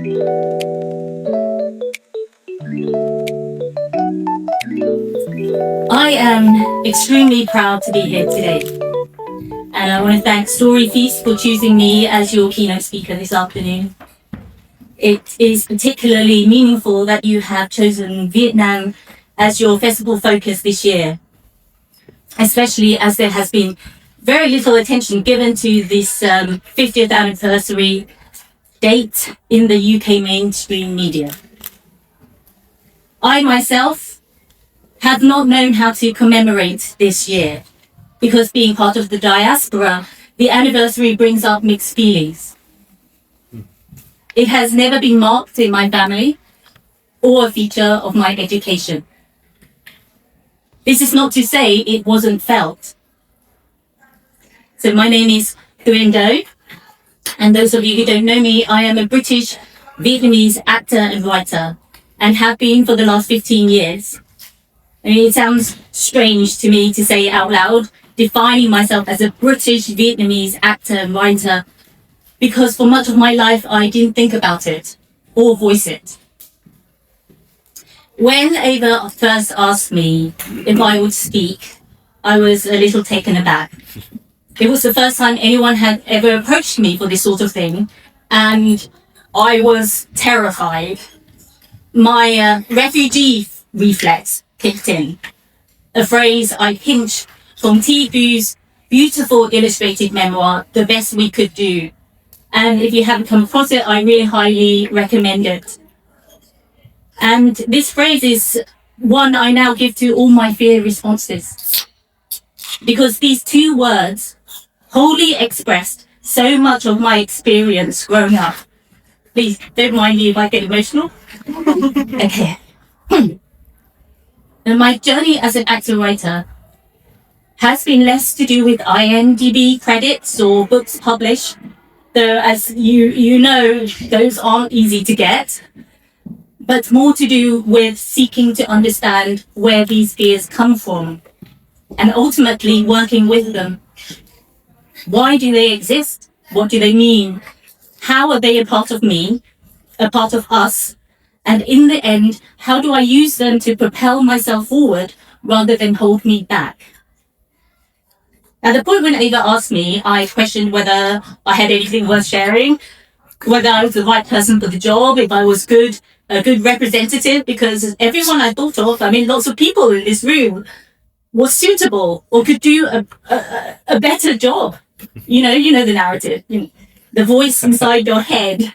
I am extremely proud to be here today, and I want to thank StoryFeast for choosing me as your keynote speaker this afternoon. It is particularly meaningful that you have chosen Vietnam as your festival focus this year, especially as there has been very little attention given to this 50th anniversary date in the UK mainstream media. I myself have not known how to commemorate this year because, being part of the diaspora, the anniversary brings up mixed feelings. It has never been marked in my family or a feature of my education. This is not to say it wasn't felt. So my name is Tuyền Đỗ, and those of you who don't know me, I am a British Vietnamese actor and writer, and have been for the last 15 years. I mean, it sounds strange to me to say it out loud, defining myself as a British Vietnamese actor and writer, because for much of my life I didn't think about it or voice it. When Ava first asked me if I would speak, I was a little taken aback. It was the first time anyone had ever approached me for this sort of thing, and I was terrified. My refugee reflex kicked in, a phrase I pinched from Thi Vu's beautiful illustrated memoir, The Best We Could Do. And if you haven't come across it, I really highly recommend it. And this phrase is one I now give to all my fear responses, because these two words wholly expressed so much of my experience growing up. Please don't mind me if I get emotional. Okay. And my journey as an actor-writer has been less to do with IMDb credits or books published, though as you know, those aren't easy to get, but more to do with seeking to understand where these fears come from and ultimately working with them. Why do they exist? What do they mean? How are they a part of me, a part of us? And in the end, how do I use them to propel myself forward rather than hold me back? At the point when Ava asked me, I questioned whether I had anything worth sharing, whether I was the right person for the job, if I was a good representative, because everyone I thought of, I mean, lots of people in this room, was suitable or could do a better job. You know the narrative. The voice inside your head,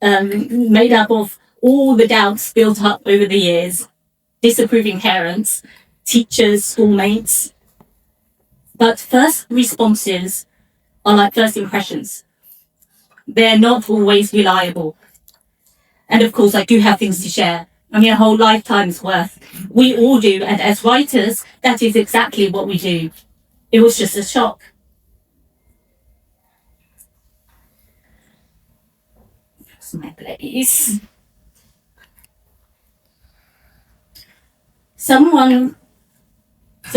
made up of all the doubts built up over the years, disapproving parents, teachers, schoolmates. But first responses are like first impressions. They're not always reliable. And of course, I do have things to share. I mean, a whole lifetime's worth. We all do, and as writers, that is exactly what we do. It was just a shock. That's my place. So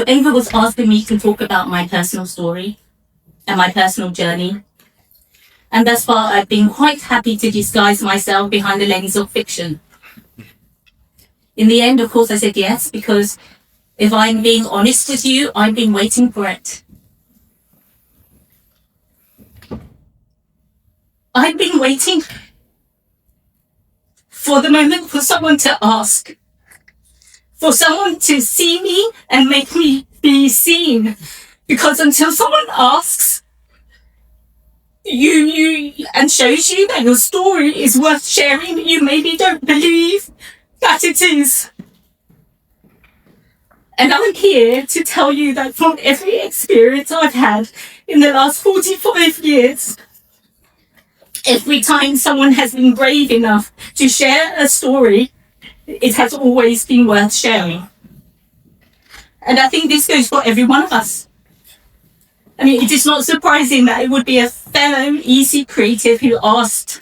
Ava was asking me to talk about my personal story and my personal journey. And thus far, I've been quite happy to disguise myself behind the lens of fiction. In the end, of course, I said yes, because if I'm being honest with you, I've been waiting for it. I've been waiting for the moment for someone to ask, for someone to see me and make me be seen. Because until someone asks you and shows you that your story is worth sharing, you maybe don't believe that it is. And I'm here to tell you that from every experience I've had in the last 45 years, every time someone has been brave enough to share a story, it has always been worth sharing. And I think this goes for every one of us. I mean, it is not surprising that it would be a fellow easy creative who asked,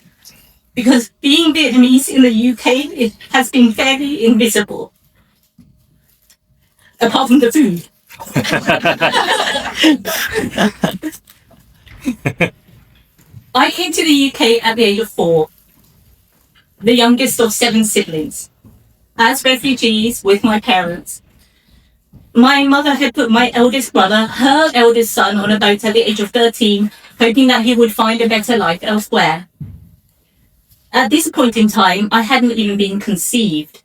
because being Vietnamese in the UK, it has been fairly invisible. Apart from the food. I came to the UK at the age of 4. the youngest of 7 siblings. As refugees with my parents, my mother had put my eldest brother, her eldest son, on a boat at the age of 13, hoping that he would find a better life elsewhere. At this point in time, I hadn't even been conceived.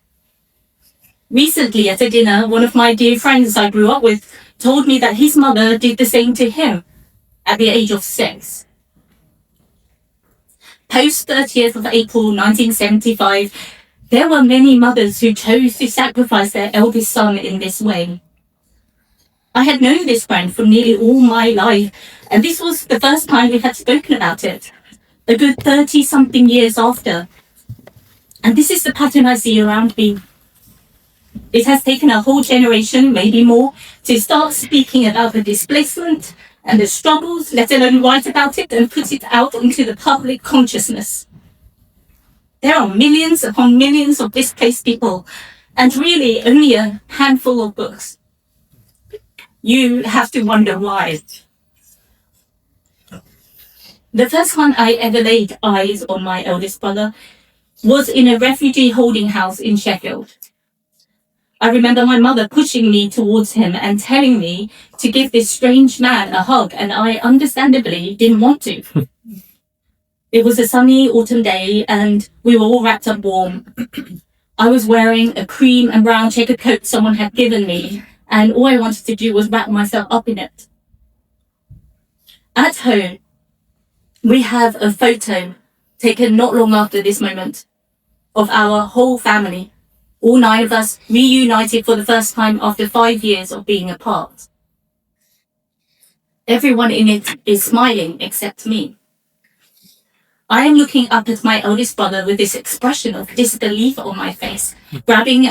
Recently, at a dinner, one of my dear friends I grew up with told me that his mother did the same to him at the age of 6. Post 30th of April 1975, there were many mothers who chose to sacrifice their eldest son in this way. I had known this friend for nearly all my life, and this was the first time we had spoken about it, a good 30-something years after. And this is the pattern I see around me. It has taken a whole generation, maybe more, to start speaking about the displacement and the struggles, let alone write about it and put it out into the public consciousness. There are millions upon millions of displaced people, and really only a handful of books. You have to wonder why. The first time I ever laid eyes on my eldest brother was in a refugee holding house in Sheffield. I remember my mother pushing me towards him and telling me to give this strange man a hug, and I understandably didn't want to. It was a sunny autumn day and we were all wrapped up warm. I was wearing a cream and brown checkered coat someone had given me, and all I wanted to do was wrap myself up in it. At home, we have a photo taken not long after this moment of our whole family, all 9 of us reunited for the first time after 5 years of being apart. Everyone in it is smiling except me. I am looking up at my eldest brother with this expression of disbelief on my face, grabbing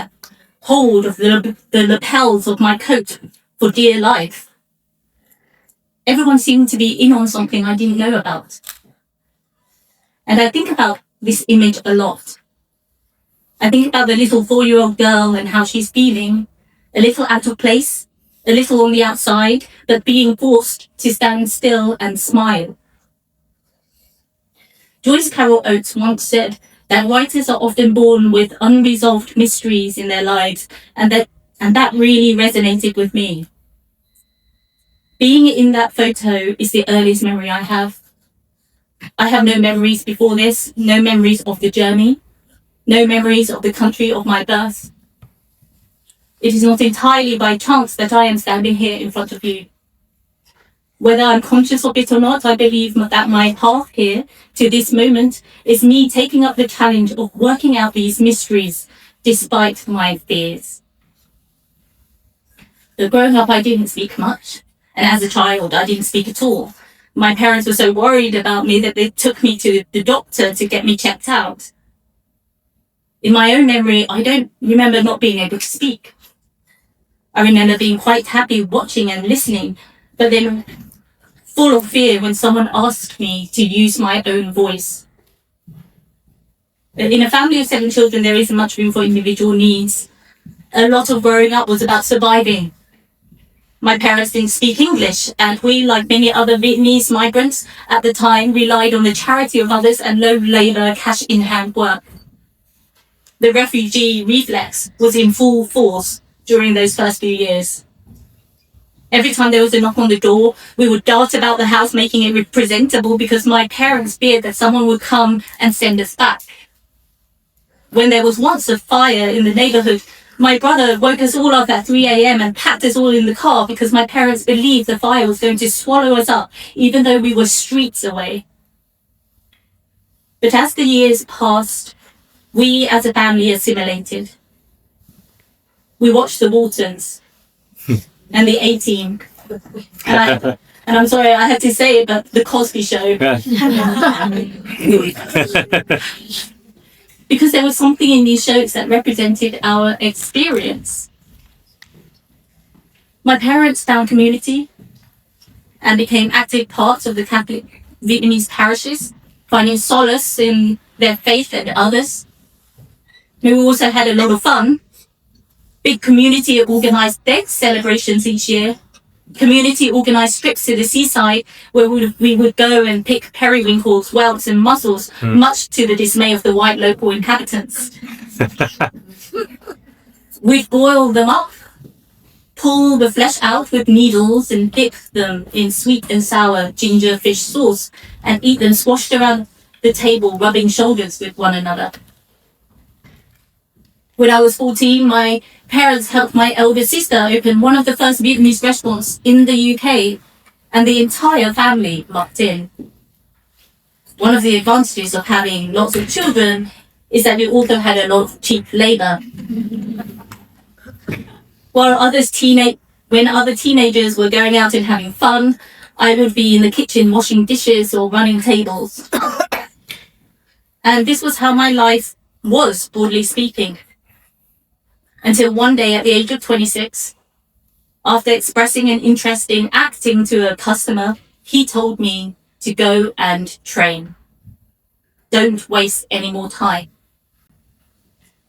hold of the lapels of my coat for dear life. Everyone seemed to be in on something I didn't know about. And I think about this image a lot. I think about the little 4-year-old girl and how she's feeling, a little out of place, a little on the outside, but being forced to stand still and smile. Joyce Carol Oates once said that writers are often born with unresolved mysteries in their lives, and that really resonated with me. Being in that photo is the earliest memory I have. I have no memories before this, no memories of the journey, no memories of the country of my birth. It is not entirely by chance that I am standing here in front of you. Whether I'm conscious of it or not, I believe that my path here to this moment is me taking up the challenge of working out these mysteries despite my fears. But growing up, I didn't speak much. And as a child, I didn't speak at all. My parents were so worried about me that they took me to the doctor to get me checked out. In my own memory, I don't remember not being able to speak. I remember being quite happy watching and listening, but then full of fear when someone asked me to use my own voice. In a family of 7 children, there isn't much room for individual needs. A lot of growing up was about surviving. My parents didn't speak English, and we, like many other Vietnamese migrants at the time, relied on the charity of others and low-labour, cash-in-hand work. The refugee reflex was in full force during those first few years. Every time there was a knock on the door, we would dart about the house making it presentable because my parents feared that someone would come and send us back. When there was once a fire in the neighbourhood, my brother woke us all up at 3 a.m. and packed us all in the car because my parents believed the fire was going to swallow us up, even though we were streets away. But as the years passed, we as a family assimilated. We watched the Waltons and the A-Team. And I'm sorry I had to say it, but the Cosby Show. Because there was something in these shows that represented our experience. My parents found community and became active parts of the Catholic Vietnamese parishes, finding solace in their faith and others. We also had a lot of fun. Big community organised death celebrations each year. community organised trips to the seaside where we would go and pick periwinkles, whelks and mussels, much to the dismay of the white local inhabitants. We'd boil them up, pull the flesh out with needles and dip them in sweet and sour ginger fish sauce and eat them squashed around the table, rubbing shoulders with one another. When I was 14, my parents helped my elder sister open one of the first Vietnamese restaurants in the UK, and the entire family mucked in. One of the advantages of having lots of children is that we also had a lot of cheap labour. While when other teenagers were going out and having fun, I would be in the kitchen washing dishes or running tables. And this was how my life was, broadly speaking. Until one day at the age of 26, after expressing an interest in acting to a customer, he told me to go and train. Don't waste any more time.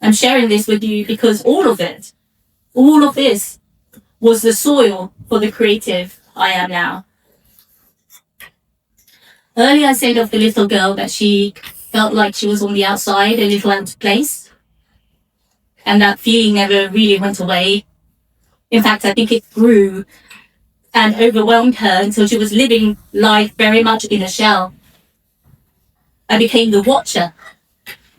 I'm sharing this with you because all of this was the soil for the creative I am now. Earlier I said of the little girl that she felt like she was on the outside, a little out of place. And that feeling never really went away. In fact, I think it grew and overwhelmed her until she was living life very much in a shell. I became the watcher,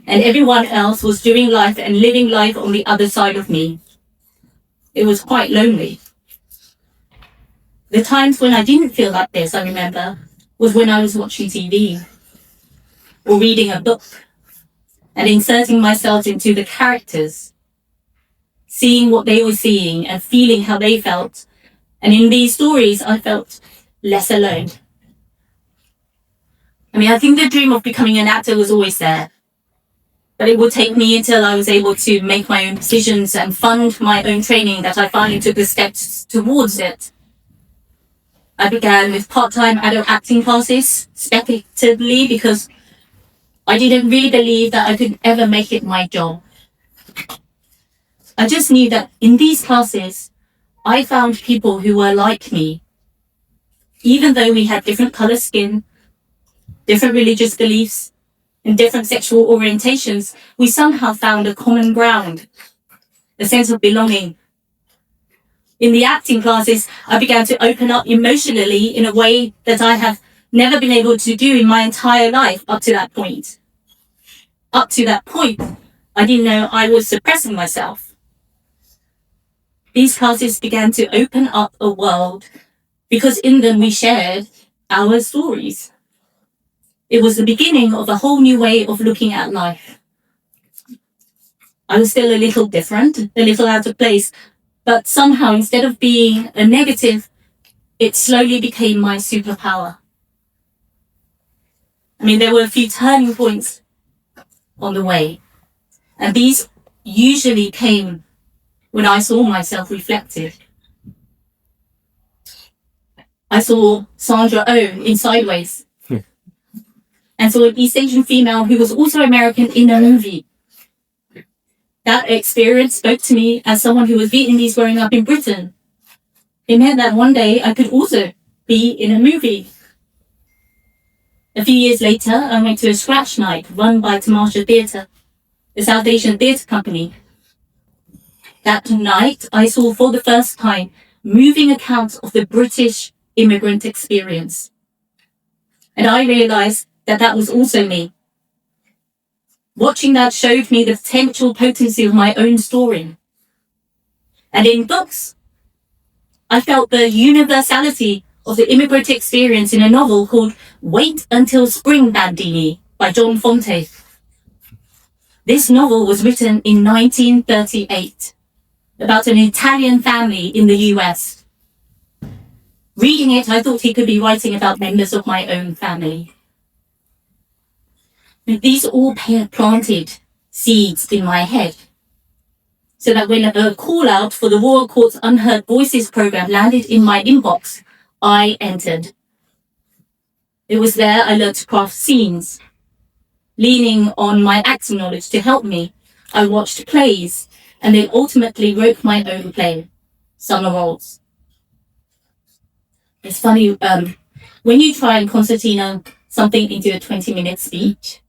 and everyone else was doing life and living life on the other side of me. It was quite lonely. The times when I didn't feel like this, I remember, was when I was watching TV or reading a book and inserting myself into the characters, seeing what they were seeing and feeling how they felt. And in these stories, I felt less alone. I think the dream of becoming an actor was always there. But it would take me until I was able to make my own decisions and fund my own training that I finally took the steps towards it. I began with part-time adult acting classes, speculatively, because I didn't really believe that I could ever make it my job. I just knew that in these classes, I found people who were like me. Even though we had different colour skin, different religious beliefs, and different sexual orientations, we somehow found a common ground, a sense of belonging. In the acting classes, I began to open up emotionally in a way that I have never been able to do in my entire life up to that point. Up to that point, I didn't know I was suppressing myself. These classes began to open up a world because in them we shared our stories. It was the beginning of a whole new way of looking at life. I was still a little different, a little out of place, but somehow instead of being a negative, it slowly became my superpower. There were a few turning points on the way, and these usually came when I saw myself reflected. I saw Sandra Oh in Sideways, and saw an East Asian female who was also American in a movie. That experience spoke to me as someone who was Vietnamese growing up in Britain. It meant that one day I could also be in a movie. A few years later, I went to a scratch night run by Tamasha Theatre, a South Asian theatre company. That night, I saw for the first time moving accounts of the British immigrant experience. And I realised that that was also me. Watching that showed me the potential potency of my own story. And in books, I felt the universality of the immigrant experience in a novel called Wait Until Spring, Bandini by John Fonte. This novel was written in 1938 about an Italian family in the US. Reading it, I thought he could be writing about members of my own family. These all planted seeds in my head, so that when a call out for the Royal Court's Unheard Voices program landed in my inbox, I entered. It was there I learned to craft scenes. Leaning on my acting knowledge to help me, I watched plays and then ultimately wrote my own play, Summer Rolls. It's funny, when you try and concertina something into a 20-minute speech,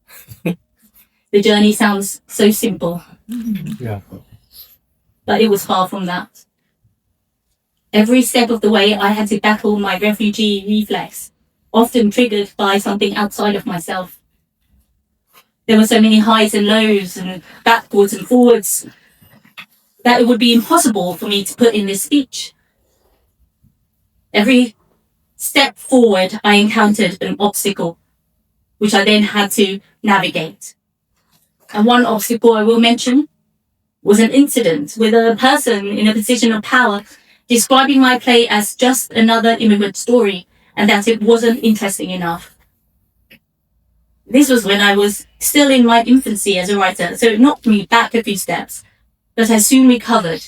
the journey sounds so simple. Yeah. But it was far from that. Every step of the way, I had to battle my refugee reflex, often triggered by something outside of myself. There were so many highs and lows and backwards and forwards that it would be impossible for me to put in this speech. Every step forward, I encountered an obstacle, which I then had to navigate. And one obstacle I will mention was an incident with a person in a position of power describing my play as just another immigrant story and that it wasn't interesting enough. This was when I was still in my infancy as a writer, so it knocked me back a few steps, but I soon recovered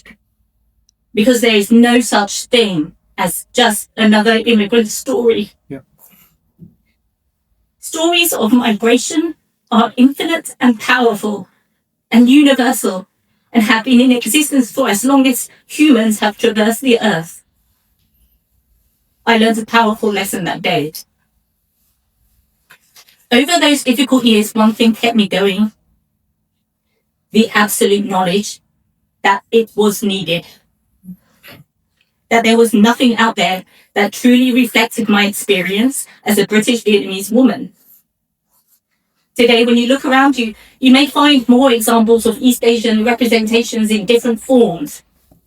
because there is no such thing as just another immigrant story. Yeah. Stories of migration are infinite and powerful and universal and have been in existence for as long as humans have traversed the earth. I learned a powerful lesson that day. Over those difficult years, one thing kept me going: the absolute knowledge that it was needed. That there was nothing out there that truly reflected my experience as a British Vietnamese woman. Today, when you look around you, you may find more examples of East Asian representations in different forms,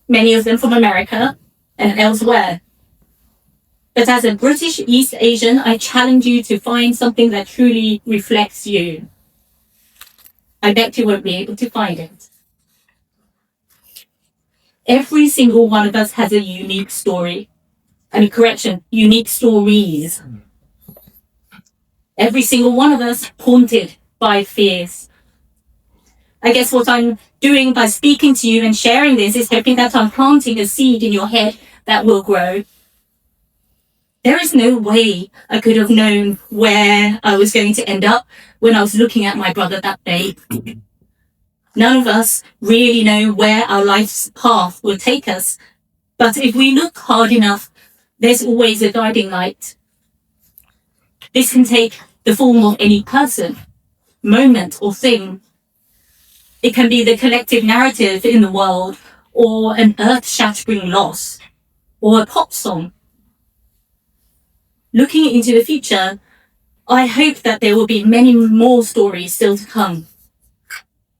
many of them from America and elsewhere. But as a British East Asian, I challenge you to find something that truly reflects you. I bet you won't be able to find it. Every single one of us has a unique story. Unique stories. Every single one of us haunted by fears. I guess what I'm doing by speaking to you and sharing this is hoping that I'm planting a seed in your head that will grow. There is no way I could have known where I was going to end up when I was looking at my brother that day. None of us really know where our life's path will take us, but if we look hard enough, there's always a guiding light. This can take the form of any person, moment, or thing. It can be the collective narrative in the world, or an earth-shattering loss, or a pop song. Looking into the future, I hope that there will be many more stories still to come.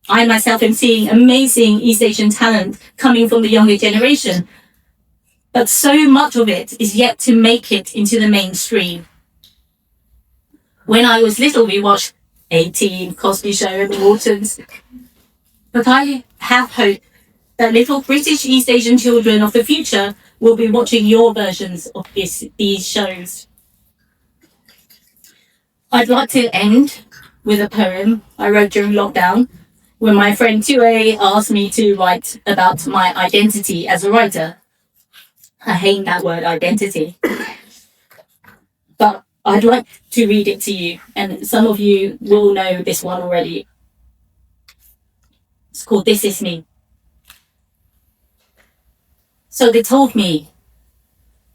I myself am seeing amazing East Asian talent coming from the younger generation, but so much of it is yet to make it into the mainstream. When I was little, we watched 18, Cosby Show, and the Waltons. But I have hope that little British East Asian children of the future will be watching your versions of these shows. I'd like to end with a poem I wrote during lockdown when my friend 2A asked me to write about my identity as a writer. I hate that word, identity. But I'd like to read it to you, and some of you will know this one already. It's called This Is Me. So they told me,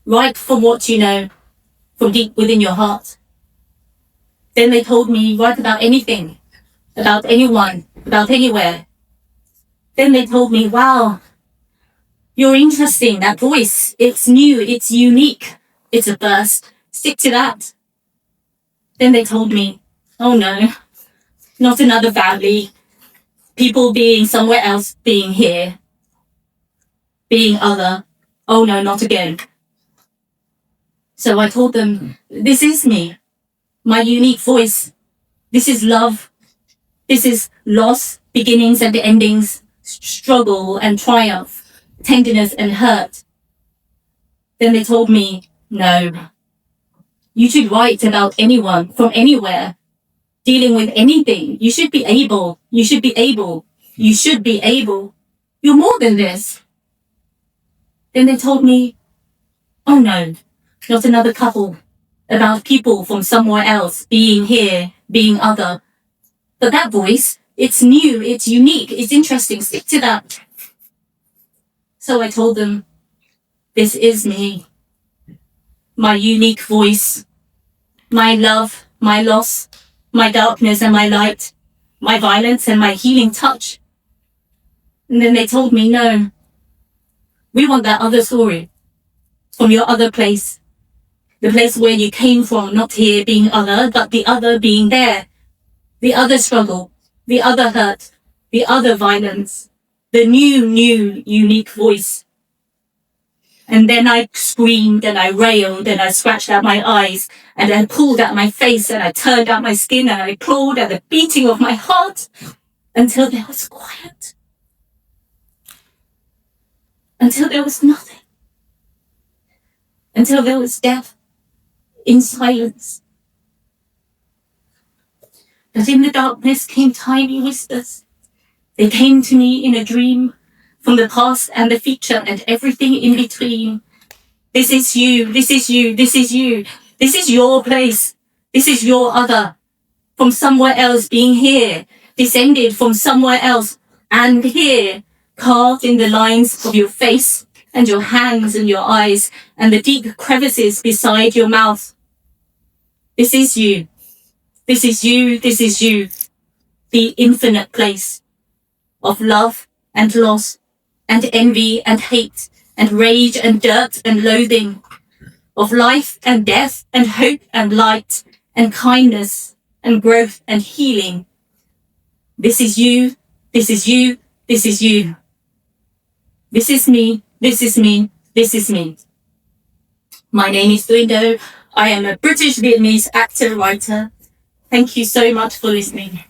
write from what you know, from deep within your heart. Then they told me, write about anything, about anyone, about anywhere. Then they told me, wow, you're interesting, that voice, it's new, it's unique, it's a burst, stick to that. Then they told me, oh no, not another family, people being somewhere else, being here, being other, oh no, not again. So I told them, this is me. My unique voice. This is love. This is loss, beginnings and endings, struggle and triumph, tenderness and hurt. Then they told me, no, you should write about anyone from anywhere, dealing with anything. You should be able. You should be able. You should be able. You're more than this. Then they told me, oh no, not another couple. About people from somewhere else, being here, being other. But that voice, it's new, it's unique, it's interesting, stick to that. So I told them, this is me. my unique voice, my love, my loss, my darkness and my light, my violence and my healing touch. And then they told me, no, we want that other story from your other place. The place where you came from, not here being other, but the other being there. The other struggle, the other hurt, the other violence, the new, unique voice. And then I screamed and I railed and I scratched at my eyes and I pulled at my face and I turned out my skin and I clawed at the beating of my heart until there was quiet. Until there was nothing. Until there was death in silence. But in the darkness came tiny whispers. They came to me in a dream from the past and the future and everything in between. This is you, this is you, this is you. This is your place. This is your other. From somewhere else being here, descended from somewhere else and here, carved in the lines of your face and your hands and your eyes and the deep crevices beside your mouth. This is you. This is you, this is you. The infinite place of love and loss and envy and hate and rage and dirt and loathing, of life and death and hope and light and kindness and growth and healing. This is you, this is you, this is you. This is me, this is me, this is me. My name is Tuyền Đỗ. I am a British Vietnamese actor-writer. Thank you so much for listening.